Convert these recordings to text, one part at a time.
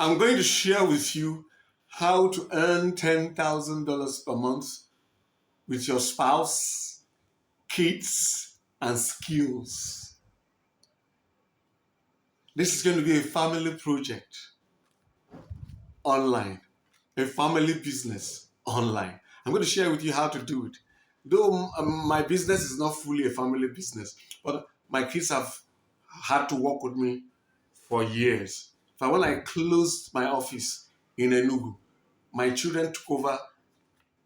I'm going to share with you how to earn $10,000 per month with your spouse, kids, and skills. This is going to be a family project online, a family business online. I'm going to share with you how to do it. Though my business is not fully a family business, but my kids have had to work with me for years. So when I closed my office in Enugu, my children took over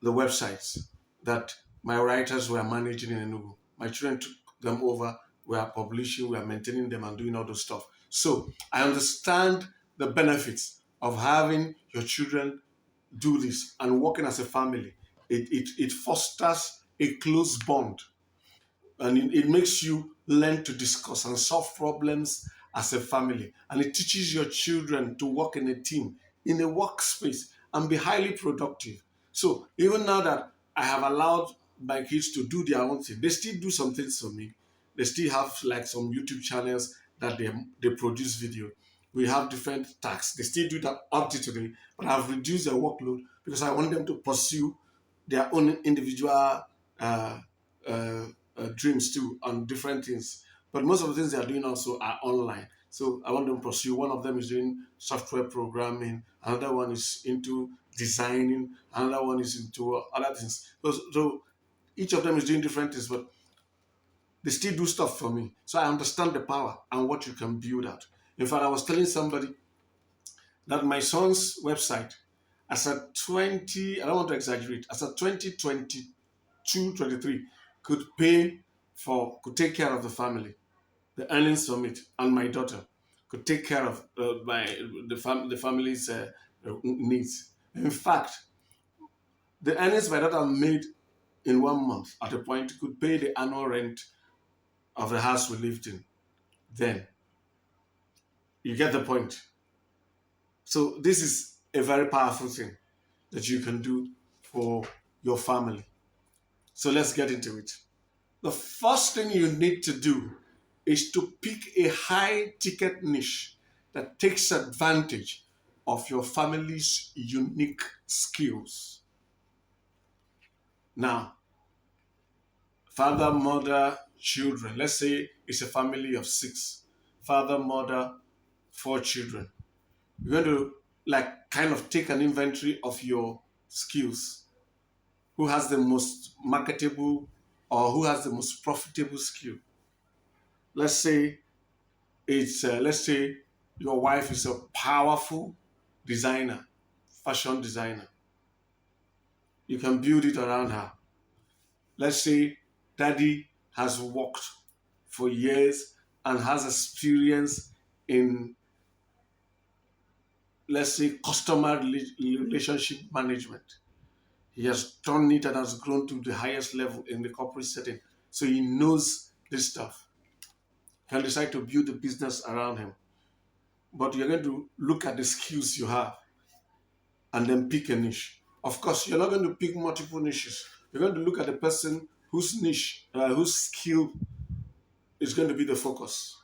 the websites that my writers were managing in Enugu. My children took them over, we are publishing, we are maintaining them and doing all those stuff. So I understand the benefits of having your children do this and working as a family. It fosters a close bond, and it makes you learn to discuss and solve problems as a family. And it teaches your children to work in a team, in a workspace, and be highly productive. So even now that I have allowed my kids to do their own thing, they still do some things for me. They still have like some YouTube channels that they produce video. We have different tasks. They still do that up to today, but I've reduced their workload because I want them to pursue their own individual uh, uh, dreams too on different things. But most of the things they are doing also are online. So I want them to pursue. One of them is doing software programming. Another one is into designing. Another one is into other things. So each of them is doing different things, but they still do stuff for me. So I understand the power and what you can build out. In fact, I was telling somebody that my son's website, as a 20, I don't want to exaggerate, as a 2022, 23, could take care of the family, the earnings from it, and my daughter could take care of the family's needs. In fact, the earnings my daughter made in 1 month at a point could pay the annual rent of the house we lived in. Then you get the point. So this is a very powerful thing that you can do for your family. So let's get into it. The first thing you need to do is to pick a high ticket niche that takes advantage of your family's unique skills. Now, father, mother, children. Let's say it's a family of 6. Father, mother, 4 children. You're going to like kind of take an inventory of your skills. Who has the most marketable or who has the most profitable skill? Let's say let's say your wife is a powerful designer, fashion designer. You can build it around her. Let's say daddy has worked for years and has experience in, let's say, customer relationship management. He has done it and has grown to the highest level in the corporate setting. So he knows this stuff. You can decide to build a business around him. But you're going to look at the skills you have and then pick a niche. Of course, you're not going to pick multiple niches. You're going to look at the person whose niche, whose skill is going to be the focus,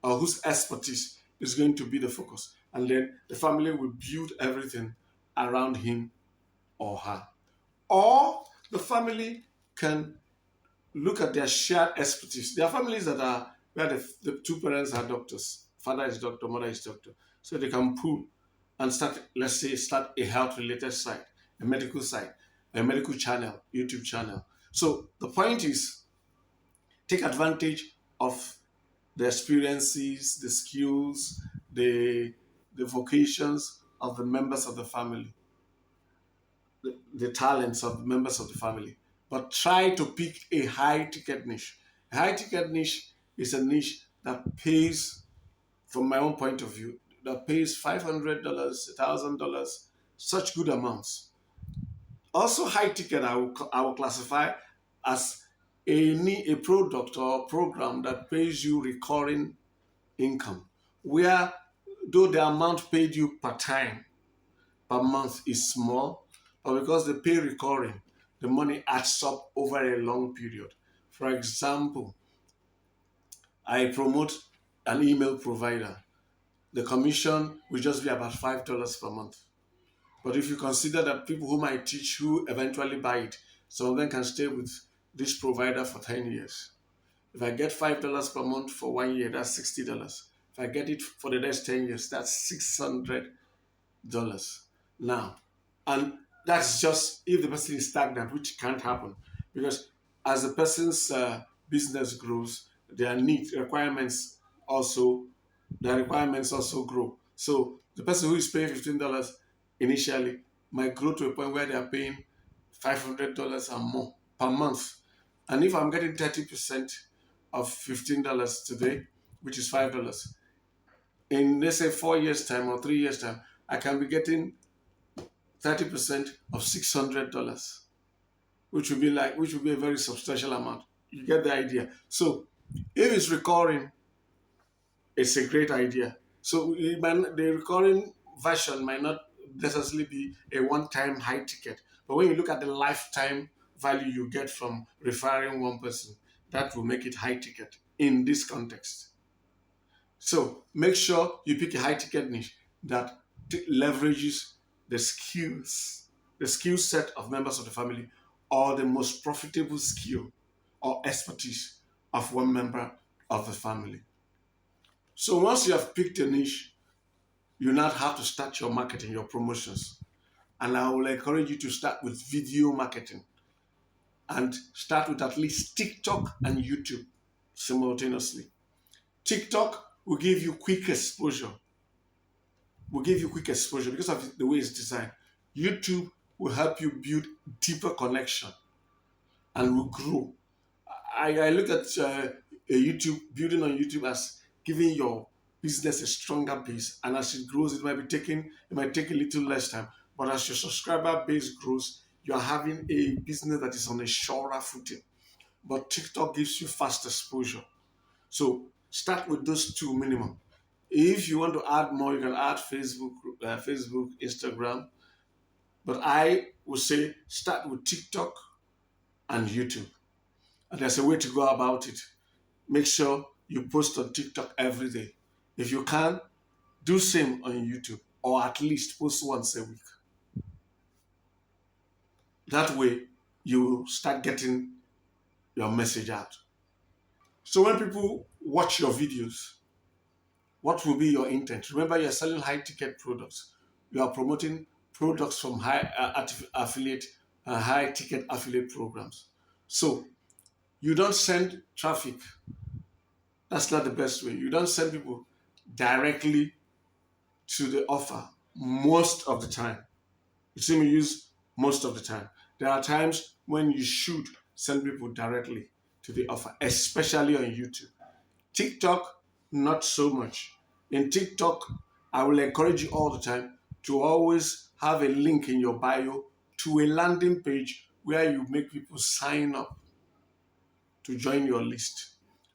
or whose expertise is going to be the focus. And then the family will build everything around him or her. Or the family can look at their shared expertise. There are families that are where the 2 parents are doctors. Father is doctor, mother is doctor. So they can pool and start, let's say, start a health-related site, a medical site, a medical channel, YouTube channel. So the point is, take advantage of the experiences, the skills, the vocations of the members of the family, the talents of the members of the family. But try to pick a high ticket niche. A high ticket niche is a niche that pays, from my own point of view, that pays $500, $1,000, such good amounts. Also, high ticket I will classify as a product or program that pays you recurring income, where though the amount paid you per time, per month is small, but because they pay recurring, the money adds up over a long period. For example, I promote an email provider. the commission will just be about $5 per month. But if you consider that people whom I teach who eventually buy it, some of them can stay with this provider for 10 years. If I get $5 per month for 1 year, that's $60. If I get it for the next 10 years, that's $600. Now, and that's just if the person is stagnant, which can't happen, because as the person's business grows, their needs also their requirements also grow. So the person who is paying $15 initially might grow to a point where they are paying $500 and more per month. And if I'm getting 30% of $15 today, which is $5, in let's say 4 years' time or 3 years' time, I can be getting 30% of $600, which would be a very substantial amount. You get the idea. So if it's recurring, it's a great idea. So the recurring version might not necessarily be a one-time high ticket, but when you look at the lifetime value you get from referring one person, that will make it high ticket in this context. So make sure you pick a high ticket niche that leverages the the skill set of members of the family, or the most profitable skill or expertise of one member of the family. So once you have picked a niche, you now have to start your marketing, your promotions. And I will encourage you to start with video marketing and start with at least TikTok and YouTube simultaneously. TikTok will give you quick exposure, because of the way it's designed. YouTube will help you build deeper connection and will grow. I look at a YouTube building on YouTube as giving your business a stronger base, and as it grows, it might take a little less time. But as your subscriber base grows, you are having a business that is on a surer footing. But TikTok gives you fast exposure. So start with those two minimum. If you want to add more, you can add Facebook, Instagram. But I would say start with TikTok and YouTube. And there's a way to go about it. Make sure you post on TikTok every day. If you can, do same on YouTube, or at least post once a week. That way, you start getting your message out. So when people watch your videos, what will be your intent? Remember, you're selling high ticket products. You are promoting products from high ticket affiliate programs. So you don't send traffic. That's not the best way. You don't send people directly to the offer most of the time. You see me use most of the time. There are times when you should send people directly to the offer, especially on YouTube. TikTok, not so much. In TikTok, I will encourage you all the time to always have a link in your bio to a landing page where you make people sign up to join your list.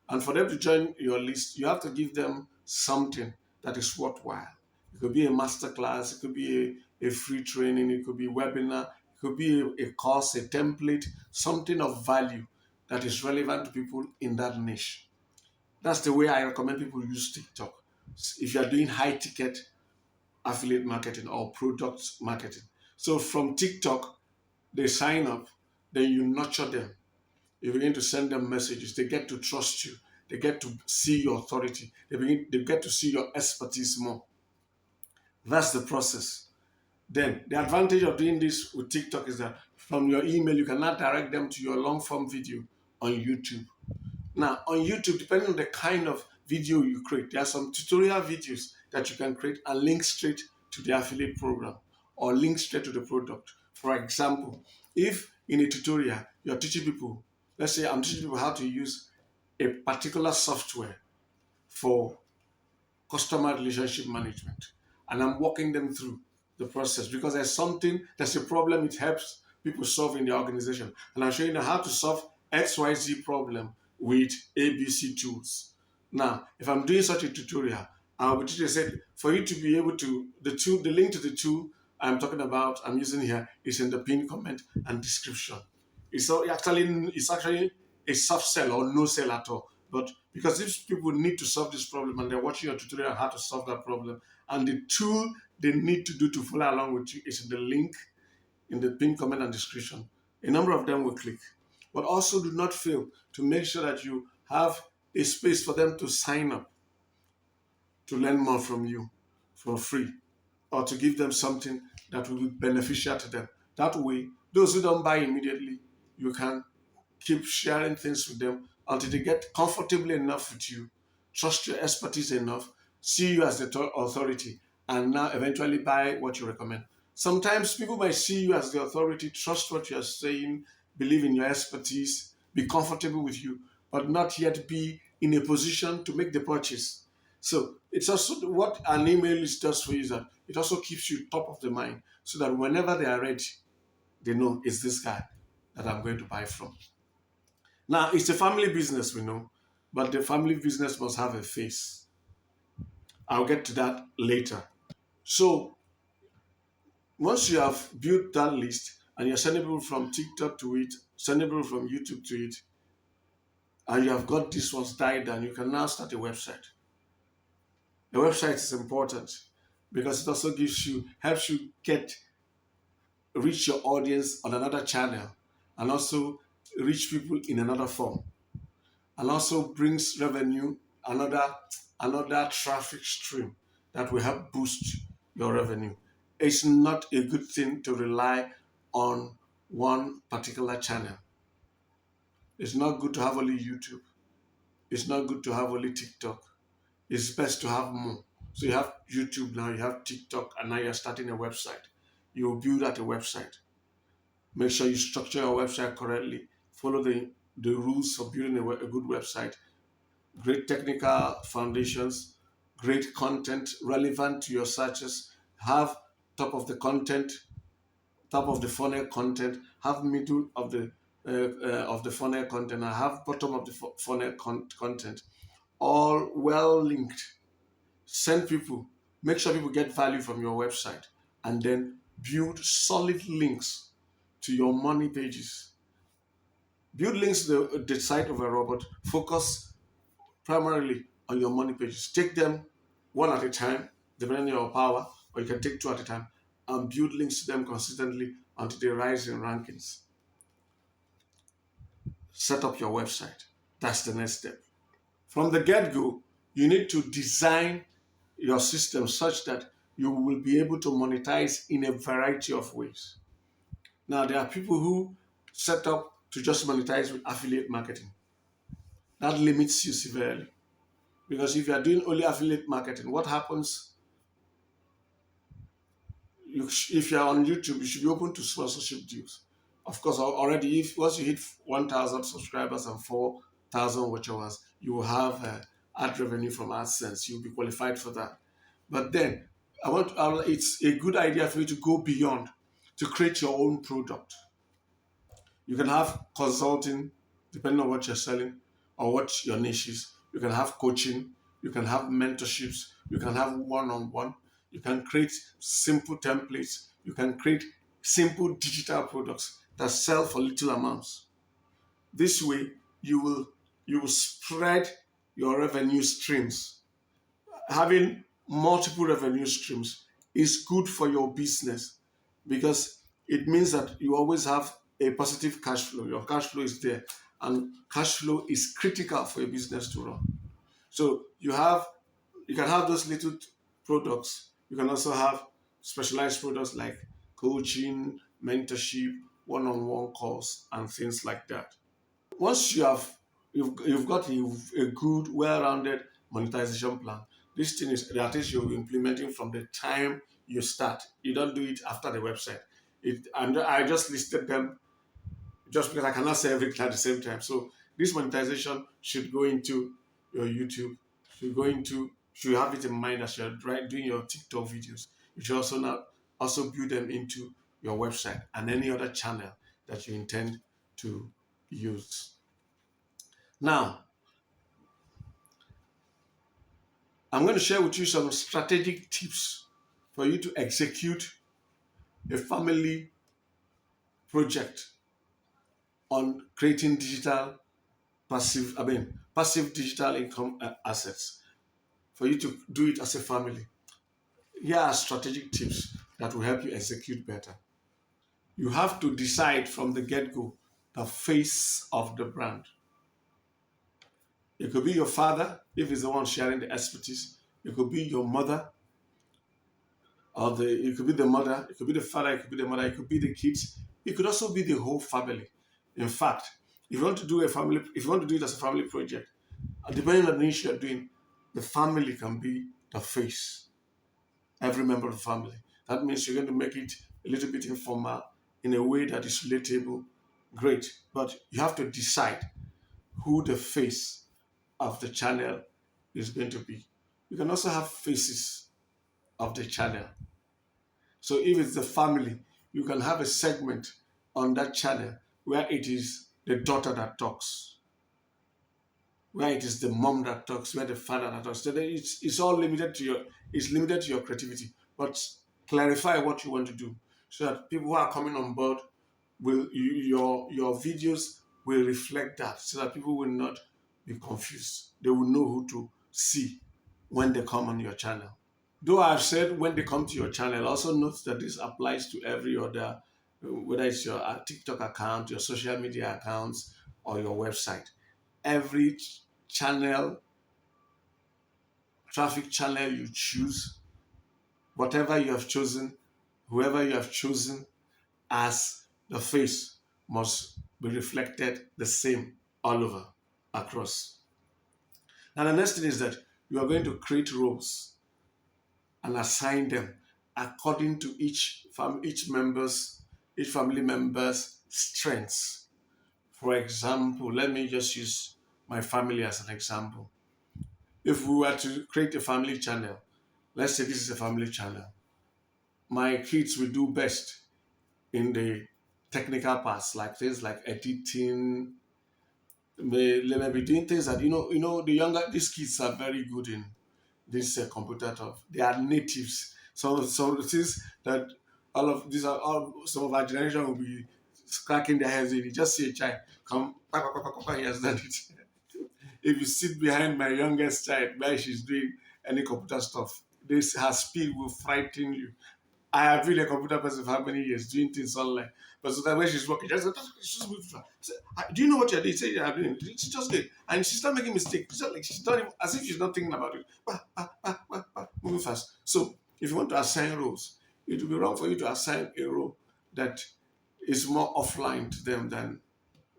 And for them to join your list, you have to give them something that is worthwhile. It could be a masterclass, it could be a free training, it could be a webinar, it could be a course, a template, something of value that is relevant to people in that niche. That's the way I recommend people use TikTok. If you are doing high ticket affiliate marketing or product marketing. So from TikTok, they sign up, then you nurture them. You begin to send them messages. They get to trust you. They get to see your authority. They get to see your expertise more. That's the process. Then the advantage of doing this with TikTok is that from your email, you can now direct them to your long form video on YouTube. Now, on YouTube, depending on the kind of video you create, there are some tutorial videos that you can create and link straight to the affiliate program or link straight to the product. For example, if in a tutorial you're teaching people, let's say I'm teaching people how to use a particular software for customer relationship management, and I'm walking them through the process because there's a problem it helps people solve in the organization, and I'm showing them how to solve XYZ problem with ABC tools. Now, if I'm doing such a tutorial, I'll be teaching said for you to be able to the link to the tool I'm using here is in the pinned comment and description. It's actually a soft sell or no sell at all. But because these people need to solve this problem and they're watching your tutorial on how to solve that problem, and the tool they need to do to follow along with you is in the link in the pinned comment and description, a number of them will click. But also do not fail to make sure that you have a space for them to sign up to learn more from you for free, or to give them something that will be beneficial to them. That way, those who don't buy immediately, you can keep sharing things with them until they get comfortable enough with you, trust your expertise enough, see you as the authority, and now eventually buy what you recommend. Sometimes people might see you as the authority, trust what you're saying, believe in your expertise, be comfortable with you, but not yet be in a position to make the purchase. So it's also what an email list does for you, is that it also keeps you top of the mind, so that whenever they are ready, they know it's this guy that I'm going to buy from. Now, it's a family business, we know, but the family business must have a face. I'll get to that later. So, once you have built that list and you're sending people from TikTok to it, sending people from YouTube to it, and you have got this one's died down, you can now start a website. The website is important because it also helps you reach your audience on another channel, and also reach people in another form, and also brings revenue, another traffic stream that will help boost your revenue. It's not a good thing to rely on one particular channel. It's not good to have only YouTube. It's not good to have only TikTok. It's best to have more. So you have YouTube now, you have TikTok, and now you're starting a website. You will build out a website. Make sure you structure your website correctly. Follow the rules for building a good website. Great technical foundations, great content relevant to your searches. Have top of the content, top of the funnel content. Have middle of the funnel content, and have bottom of the funnel content. All well linked. Send people. Make sure people get value from your website, and then build solid links to your money pages. Build links to the site of a robot. Focus primarily on your money pages. Take them one at a time, depending on your power, or you can take two at a time, and build links to them consistently until they rise in rankings. Set up your website. That's the next step. From the get-go, you need to design your system such that you will be able to monetize in a variety of ways. Now, there are people who set up to just monetize with affiliate marketing. That limits you severely. Because if you are doing only affiliate marketing, what happens? If you are on YouTube, you should be open to sponsorship deals. Of course, already, if once you hit 1,000 subscribers and 4,000 watch hours, you will have ad revenue from AdSense. You'll be qualified for that. But then, it's a good idea for you to go beyond, to create your own product. You can have consulting, depending on what you're selling or what your niche is. You can have coaching. You can have mentorships. You can have one-on-one. You can create simple templates. You can create simple digital products that sell for little amounts. This way, you will spread your revenue streams. Having multiple revenue streams is good for your business, because it means that you always have a positive cash flow. Your cash flow is there, and cash flow is critical for a business to run. So you can have those little products. You can also have specialized products like coaching, mentorship, one-on-one calls, and things like that. Once you've got a good, well-rounded monetization plan, this thing is that is you're implementing from the time you start. You don't do it after the website. And I just listed them just because I cannot say everything at the same time. So this monetization should go into your YouTube, should have it in mind as you're doing your TikTok videos. You should also build them into your website and any other channel that you intend to use. Now, I'm going to share with you some strategic tips for you to execute a family project on creating passive digital income assets for you to do it as a family. Here are strategic tips that will help you execute better. You have to decide from the get-go the face of the brand. It could be your father if he's the one sharing the expertise. It could be your mother, or it could be the mother, it could be the father, it could be the mother, it could be the kids. It could also be the whole family. In fact, if you want to do a family, if you want to do it as a family project, depending on the niche you're doing, the family can be the face. Every member of the family. That means you're going to make it a little bit informal in a way that is relatable. Great. But you have to decide who the face of the channel is going to be. You can also have faces of the channel. So if it's the family, you can have a segment on that channel where it is the daughter that talks, where it is the mom that talks, where the father that talks. So it's all limited to your creativity. But clarify what you want to do so that people who are coming on board your videos will reflect that, so that people will not be confused. They will know who to see when they come on your channel. Though I've said when they come to your channel, also note that this applies to every other, whether it's your TikTok account, your social media accounts, or your website. Every channel, traffic channel you choose, whatever you have chosen, whoever you have chosen as the face must be reflected the same all over, across. Now the next thing is that you are going to create roles and assign them according to each family member's strengths. For example, let me just use my family as an example. If we were to create a family channel, let's say this is a family channel, my kids will do best in the technical parts, like things like editing. They may be doing things that the younger these kids are very good in this computer stuff. They are natives. So the things that all of these are all some of our generation will be cracking their heads in. You just see a child come, he has done it. If you sit behind my youngest child while she's doing any computer stuff, her speed will frighten you. I have been a computer person for how many years doing things online. But so that when she's working, just move to her. Do you know what you're doing? Say, yeah, I'm doing. She just did. And she's not making mistakes. It's not like she's not even, as if she's not thinking about it. Moving fast. So if you want to assign roles, it will be wrong for you to assign a role that is more offline to them than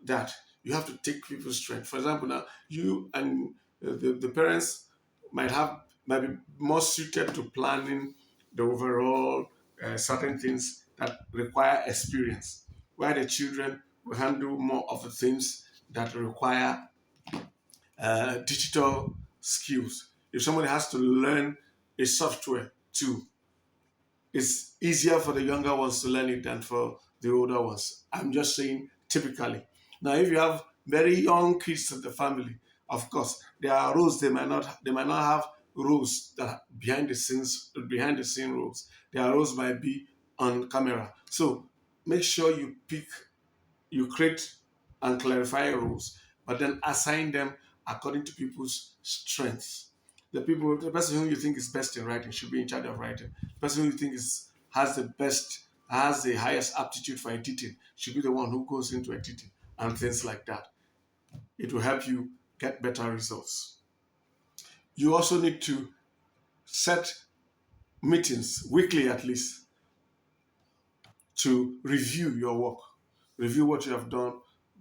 that. You have to take people's strength. For example, now you and the parents might be more suited to planning the overall certain things that require experience, while the children will handle more of the things that require digital skills. If somebody has to learn a software too, it's easier for the younger ones to learn it than for the older ones. I'm just saying typically. Now, if you have very young kids in the family, of course, there are roles they might not have roles that are behind the scene roles. Their roles might be on camera. So make sure you create and clarify rules, but then assign them according to people's strengths. The person who you think is best in writing should be in charge of writing. The person who you think has the highest aptitude for editing should be the one who goes into editing and things like that. It will help you get better results. You also need to set meetings, weekly at least, to review your work, review what you have done.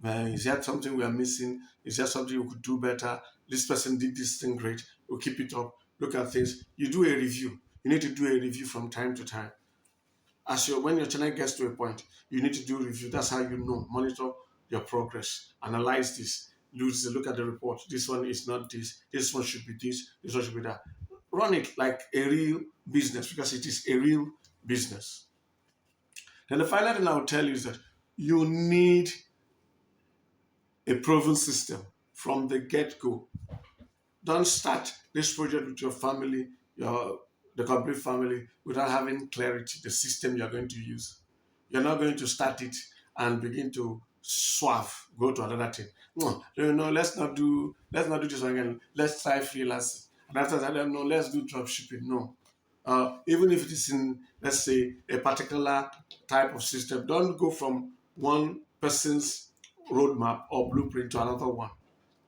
Is there something we are missing? Is there something you could do better? This person did this thing great. We'll keep it up. Look at things. You do a review. You need to do a review from time to time. When your channel gets to a point, you need to do a review. That's how you know. Monitor your progress. Analyze this. Look at the report. This one is not this. This one should be this. This one should be that. Run it like a real business, because it is a real business. Then the final thing I will tell you is that you need a proven system from the get-go. Don't start this project with your family, the complete family, without having clarity, the system you're going to use. You're not going to start it and begin to swerve, go to another thing. No, let's not do this one again. Let's try freelancing. And after that, no, let's do drop shipping. No. Even if it is in, let's say, a particular type of system, don't go from one person's roadmap or blueprint to another one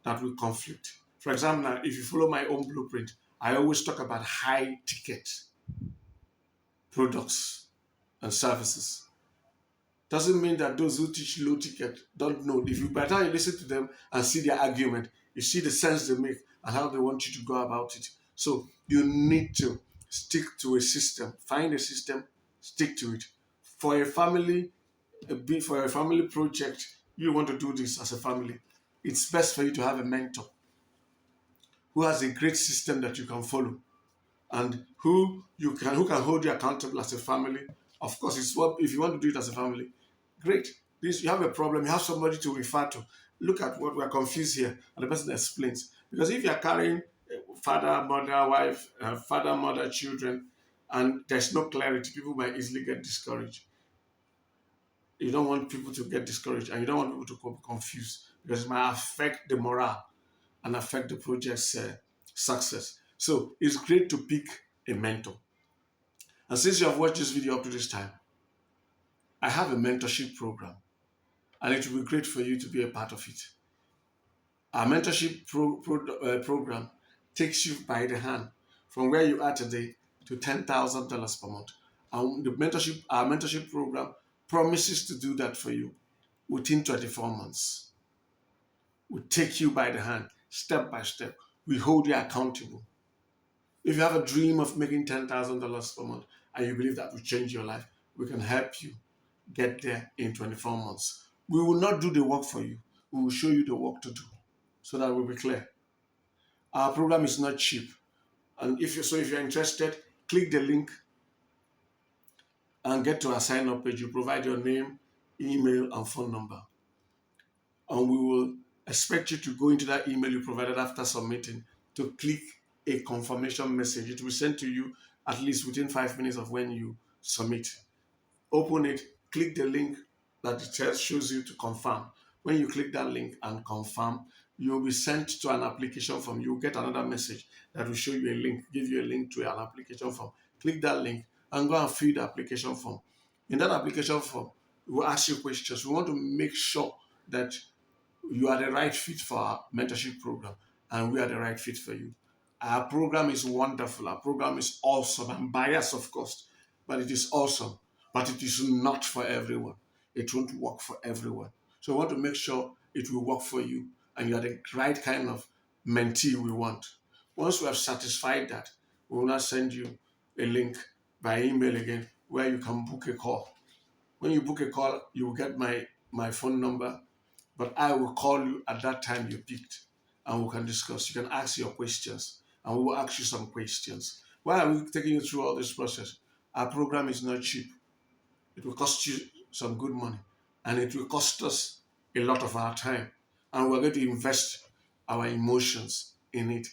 that will conflict. For example, now, if you follow my own blueprint, I always talk about high ticket products and services. Doesn't mean that those who teach low ticket don't know. If you by the time you listen to them and see their argument, you see the sense they make and how they want you to go about it. So you need to stick to a system. Find a system, stick to it. For a family, for a family project, you want to do this as a family. It's best for you to have a mentor who has a great system that you can follow and who can hold you accountable as a family. Of course, it's what if you want to do it as a family, great. This you have a problem, you have somebody to refer to. Look at what we're confused here, and the person explains. Because if you're carrying father, mother, wife, father, mother, children, and there's no clarity, people might easily get discouraged. You don't want people to get discouraged, and you don't want people to become confused because it might affect the morale and affect the project's success. So it's great to pick a mentor. And since you have watched this video up to this time, I have a mentorship program, and it will be great for you to be a part of it. Our mentorship program takes you by the hand from where you are today to $10,000 per month. And our mentorship program promises to do that for you within 24 months. We take you by the hand, step by step. We hold you accountable. If you have a dream of making $10,000 per month and you believe that will change your life, we can help you get there in 24 months. We will not do the work for you. We will show you the work to do so that we'll be clear. Our program is not cheap. And if you're interested, click the link and get to our sign up page. You provide your name, email, and phone number. And we will expect you to go into that email you provided after submitting to click a confirmation message. It will be sent to you at least within 5 minutes of when you submit. Open it, click the link that it shows you to confirm. When you click that link and confirm, you'll be sent to an application form. You'll get another message that will show you a link, give you a link to an application form. Click that link and go and fill the application form. In that application form, we'll ask you questions. We want to make sure that you are the right fit for our mentorship program and we are the right fit for you. Our program is wonderful. Our program is awesome. I'm biased, of course, but it is awesome. But it is not for everyone. It won't work for everyone. So we want to make sure it will work for you and you are the right kind of mentee we want. Once we have satisfied that, we will now send you a link by email again where you can book a call. When you book a call, you will get my phone number, but I will call you at that time you picked and we can discuss. You can ask your questions and we will ask you some questions. Why are we taking you through all this process? Our program is not cheap. It will cost you some good money and it will cost us a lot of our time. And we're going to invest our emotions in it.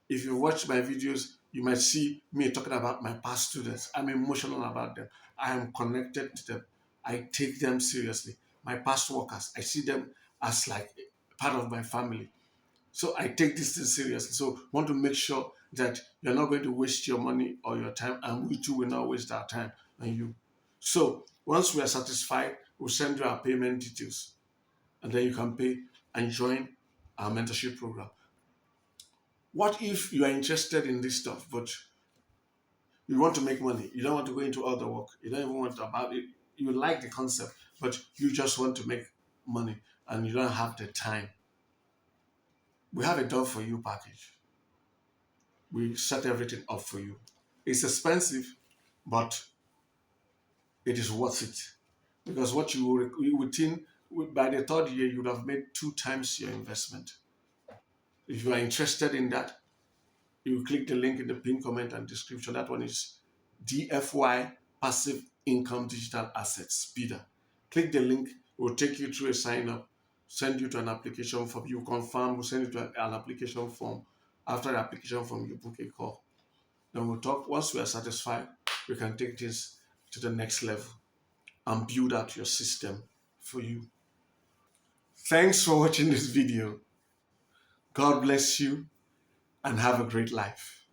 If you watch my videos, you might see me talking about my past students. I'm emotional about them. I am connected to them. I take them seriously. My past workers, I see them as like part of my family. So I take this thing seriously. So want to make sure that you're not going to waste your money or your time, and we too will not waste our time on you. So once we are satisfied, we'll send you our payment details, and then you can pay and join our mentorship program. What if you are interested in this stuff, but you want to make money? You don't want to go into other work. You don't even want to about it. You like the concept, but you just want to make money, and you don't have the time. We have a done for you package. We set everything up for you. It's expensive, but it is worth it because what you would think by the third year you would have made 2 times your investment. If you are interested in that, you click the link in the pinned comment and description. That one is DFY-Passive Income Digital Assets, PIDA. Click the link. It will take you through a sign up, send you to an application form. You confirm, we'll send you to an application form. After the application form, you book a call. Then we'll talk. Once we are satisfied, we can take this to the next level and build out your system for you. Thanks for watching this video. God bless you and have a great life.